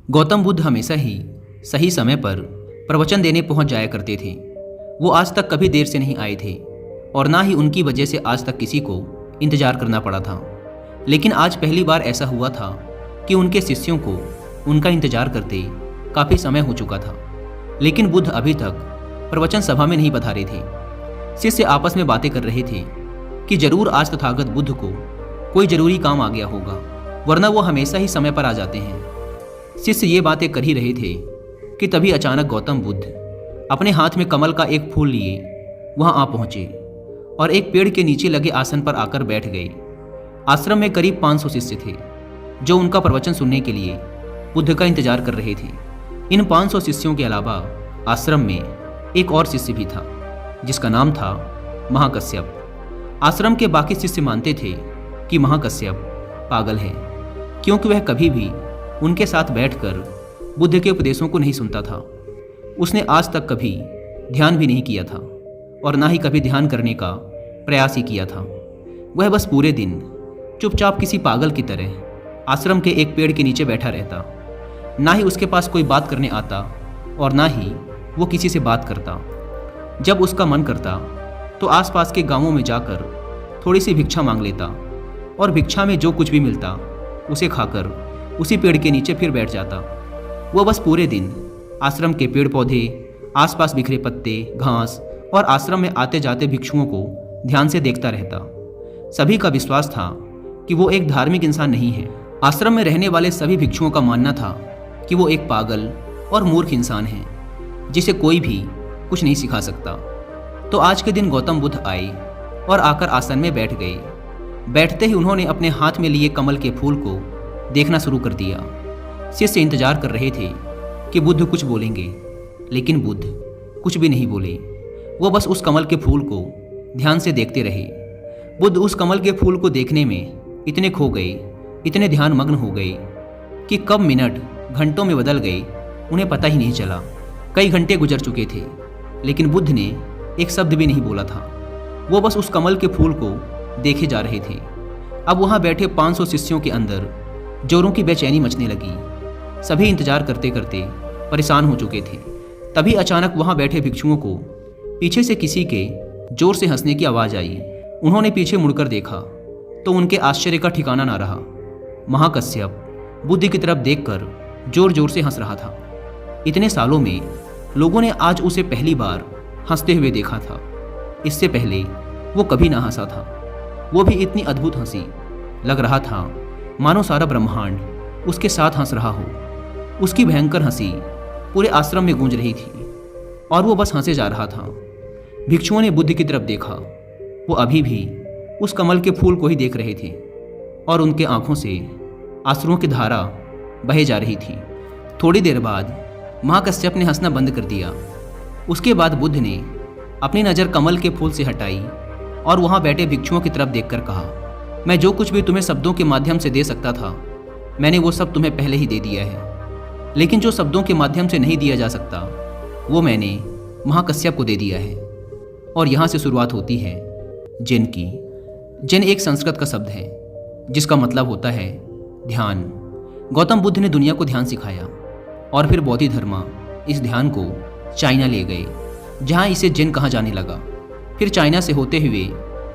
गौतम बुद्ध हमेशा ही सही समय पर प्रवचन देने पहुंच जाया करते थे। वो आज तक कभी देर से नहीं आए थे और ना ही उनकी वजह से आज तक किसी को इंतजार करना पड़ा था। लेकिन आज पहली बार ऐसा हुआ था कि उनके शिष्यों को उनका इंतजार करते काफ़ी समय हो चुका था, लेकिन बुद्ध अभी तक प्रवचन सभा में नहीं पधारे थे। शिष्य आपस में बातें कर रहे थे कि जरूर आज तथागत बुद्ध को कोई जरूरी काम आ गया होगा, वरना वो हमेशा ही समय पर आ जाते हैं। शिष्य ये बातें कर ही रहे थे कि तभी अचानक गौतम बुद्ध अपने हाथ में कमल का एक फूल लिए वहां आ पहुंचे और एक पेड़ के नीचे लगे आसन पर आकर बैठ गए। आश्रम में करीब 500 शिष्य थे जो उनका प्रवचन सुनने के लिए बुद्ध का इंतजार कर रहे थे। इन 500 शिष्यों के अलावा आश्रम में एक और शिष्य भी था जिसका नाम था महाकश्यप। आश्रम के बाकी शिष्य मानते थे कि महाकश्यप पागल है, क्योंकि वह कभी भी उनके साथ बैठकर बुद्ध के उपदेशों को नहीं सुनता था। उसने आज तक कभी ध्यान भी नहीं किया था और ना ही कभी ध्यान करने का प्रयास ही किया था। वह बस पूरे दिन चुपचाप किसी पागल की तरह आश्रम के एक पेड़ के नीचे बैठा रहता। ना ही उसके पास कोई बात करने आता और ना ही वो किसी से बात करता। जब उसका मन करता तो आसपास के गांवों में जाकर थोड़ी सी भिक्षा मांग लेता और भिक्षा में जो कुछ भी मिलता उसे खाकर उसी पेड़ के नीचे फिर बैठ जाता। वह बस पूरे दिन आश्रम के पेड़ पौधे, आसपास बिखरे पत्ते, घास और आश्रम में आते जाते भिक्षुओं को ध्यान से देखता रहता। सभी का विश्वास था कि वो एक धार्मिक इंसान नहीं है। आश्रम में रहने वाले सभी भिक्षुओं का मानना था कि वो एक पागल और मूर्ख इंसान है जिसे कोई भी कुछ नहीं सिखा सकता। तो आज के दिन गौतम बुद्ध आए और आकर आसन में बैठ गए। बैठते ही उन्होंने अपने हाथ में लिए कमल के फूल को देखना शुरू कर दिया। शिष्य इंतजार कर रहे थे कि बुद्ध कुछ बोलेंगे, लेकिन बुद्ध कुछ भी नहीं बोले। वो बस उस कमल के फूल को ध्यान से देखते रहे। बुद्ध उस कमल के फूल को देखने में इतने खो गए, इतने ध्यान मग्न हो गए कि कब मिनट घंटों में बदल गए उन्हें पता ही नहीं चला। कई घंटे गुजर चुके थे, लेकिन बुद्ध ने एक शब्द भी नहीं बोला था। वो बस उस कमल के फूल को देखे जा रहे थे। अब वहाँ बैठे 500 शिष्यों के अंदर जोरों की बेचैनी मचने लगी। सभी इंतजार करते करते परेशान हो चुके थे। तभी अचानक वहाँ बैठे भिक्षुओं को पीछे से किसी के जोर से हंसने की आवाज़ आई। उन्होंने पीछे मुड़कर देखा तो उनके आश्चर्य का ठिकाना ना रहा। महाकश्यप बुद्ध की तरफ देखकर जोर जोर से हंस रहा था। इतने सालों में लोगों ने आज उसे पहली बार हंसते हुए देखा था। इससे पहले वो कभी ना हंसा था। वो भी इतनी अद्भुत हंसी, लग रहा था मानो सारा ब्रह्मांड उसके साथ हंस रहा हो। उसकी भयंकर हंसी पूरे आश्रम में गूंज रही थी और वो बस हंसे जा रहा था। भिक्षुओं ने बुद्ध की तरफ देखा। वो अभी भी उस कमल के फूल को ही देख रहे थे और उनके आंखों से आंसुओं की धारा बहे जा रही थी। थोड़ी देर बाद महाकश्यप ने हंसना बंद कर दिया। उसके बाद बुद्ध ने अपनी नज़र कमल के फूल से हटाई और वहाँ बैठे भिक्षुओं की तरफ देखकर कहा, मैं जो कुछ भी तुम्हें शब्दों के माध्यम से दे सकता था, मैंने वो सब तुम्हें पहले ही दे दिया है। लेकिन जो शब्दों के माध्यम से नहीं दिया जा सकता, वो मैंने महाकश्यप को दे दिया है। और यहाँ से शुरुआत होती है जिन की। जिन एक संस्कृत का शब्द है जिसका मतलब होता है ध्यान। गौतम बुद्ध ने दुनिया को ध्यान सिखाया और फिर बौद्ध धर्म इस ध्यान को चाइना ले गए, जहाँ इसे जिन कहा जाने लगा। फिर चाइना से होते हुए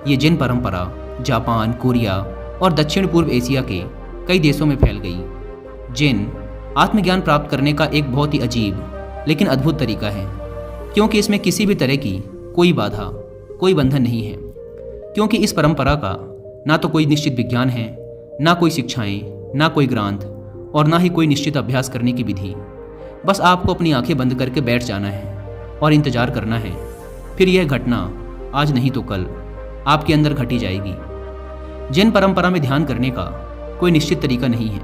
ये जिन परंपरा जापान, कोरिया और दक्षिण पूर्व एशिया के कई देशों में फैल गई। जिन आत्मज्ञान प्राप्त करने का एक बहुत ही अजीब लेकिन अद्भुत तरीका है, क्योंकि इसमें किसी भी तरह की कोई बाधा, कोई बंधन नहीं है। क्योंकि इस परंपरा का ना तो कोई निश्चित विज्ञान है, ना कोई शिक्षाएं, ना कोई ग्रंथ और ना ही कोई निश्चित अभ्यास करने की विधि। बस आपको अपनी आंखें बंद करके बैठ जाना है और इंतजार करना है। फिर यह घटना आज नहीं तो कल आपके अंदर घटी जाएगी। जिन परंपरा में ध्यान करने का कोई निश्चित तरीका नहीं है।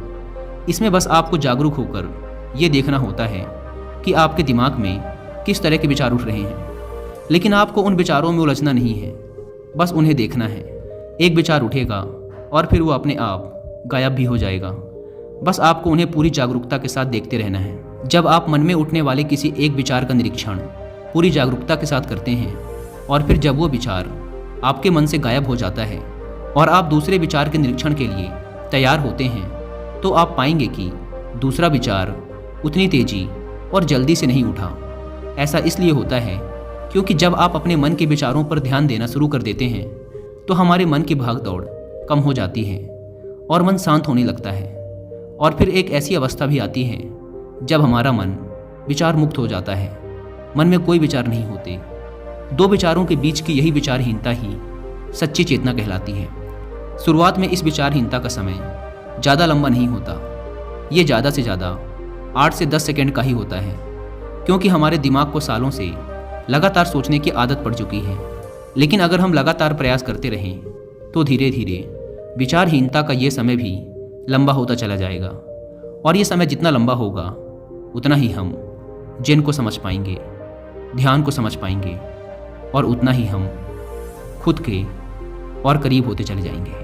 इसमें बस आपको जागरूक होकर ये देखना होता है कि आपके दिमाग में किस तरह के विचार उठ रहे हैं। लेकिन आपको उन विचारों में उलझना नहीं है, बस उन्हें देखना है। एक विचार उठेगा और फिर वो अपने आप गायब भी हो जाएगा। बस आपको उन्हें पूरी जागरूकता के साथ देखते रहना है। जब आप मन में उठने वाले किसी एक विचार का निरीक्षण पूरी जागरूकता के साथ करते हैं और फिर जब वो विचार आपके मन से गायब हो जाता है और आप दूसरे विचार के निरीक्षण के लिए तैयार होते हैं, तो आप पाएंगे कि दूसरा विचार उतनी तेजी और जल्दी से नहीं उठा। ऐसा इसलिए होता है क्योंकि जब आप अपने मन के विचारों पर ध्यान देना शुरू कर देते हैं तो हमारे मन की भाग दौड़ कम हो जाती है और मन शांत होने लगता है। और फिर एक ऐसी अवस्था भी आती है जब हमारा मन विचार मुक्त हो जाता है। मन में कोई विचार नहीं होते। दो विचारों के बीच की यही विचारहीनता ही सच्ची चेतना कहलाती है। शुरुआत में इस विचारहीनता का समय ज़्यादा लंबा नहीं होता। ये ज़्यादा से ज़्यादा 8 से 10 सेकंड का ही होता है, क्योंकि हमारे दिमाग को सालों से लगातार सोचने की आदत पड़ चुकी है। लेकिन अगर हम लगातार प्रयास करते रहें तो धीरे धीरे विचारहीनता का ये समय भी लंबा होता चला जाएगा। और ये समय जितना लंबा होगा उतना ही हम जेन को समझ पाएंगे, ध्यान को समझ पाएंगे, और उतना ही हम खुद के और करीब होते चले जाएंगे।